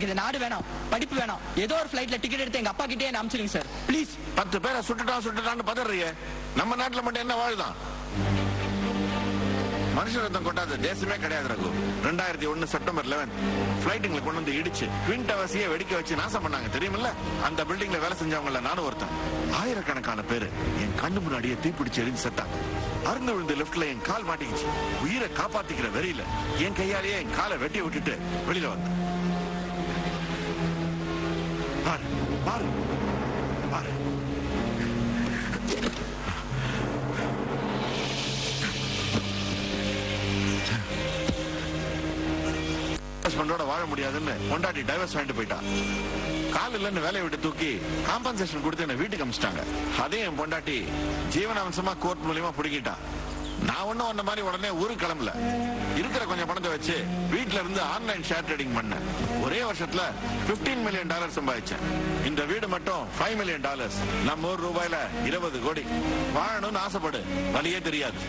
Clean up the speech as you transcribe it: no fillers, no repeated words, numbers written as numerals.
எனக்கு இந்த நாடு வேணாம், படிப்பு வேணாம். ஏதோ ஒரு ஃபிளைட்ல டிக்கெட் எடுத்து எங்க அப்பா கிட்டே அனுப்பிச்சிருங்க சார் ப்ளீஸ். 10 பேரை சுட்டுட்டான்னு பதறிய. நம்ம நாட்டுல மட்டும் என்ன வாழுதான்? மனுஷ ரத்தம் கொண்டாத தேசமே கிடையாது ரகு. 2001 செப்டம்பர் 11 பிளைட்டுங்களை கொண்டு வந்து இடிச்சு ட்வின் டவர்ஸையே வெடிக்க வச்சு நாசம் பண்ணாங்க தெரியுமில்ல? அந்த பில்டிங்ல வேலை செஞ்சவங்கள நானும் ஒருத்தன். ஆயிரக்கணக்கான பேரு என் கண்ணு முன்னாடியே தீப்பிடிச்சு எரிஞ்சு செத்தாங்க. அருந்த விழுந்த லெப்ட்ல என் கால் மாட்டிக்கிச்சு. உயிரை காப்பாத்திக்கிற வெறியில என் கையாலேயே என் காலை வெட்டி விட்டுட்டு வெளியில வந்தேன். பாரு பாரு பாரு. வாழ முடியாதுன்னு பொண்டாட்டி டைவர்ஸ் வாங்கிட்டு போயிட்டா. கால் இல்லன்னு வேலையை விட்டு தூக்கி காம்பன்சேஷன் கொடுத்து என்ன வீட்டுக்கு அமிச்சிட்டாங்க. அதே என் பொண்டாட்டி ஜீவனாம்சமா கோர்ட் மூலியமா பிடிக்கிட்டா. நான் ஒன்னும் அந்த மாதிரி உடனே ஊருக்கு கிளம்பல. இருக்கிற கொஞ்சம் பணத்தை வச்சு வீட்டுல இருந்து ஆன்லைன் ஷேர் ட்ரேடிங் பண்ணேன். ஒரே வருஷத்துல $15 மில்லியன் சம்பாதிச்சேன். இந்த வீடு மட்டும் $5 மில்லியன். நம்ம ஊர் ரூபாயில 20 கோடி. வாழணும்னு ஆசைப்படு, வழியே தெரியாது.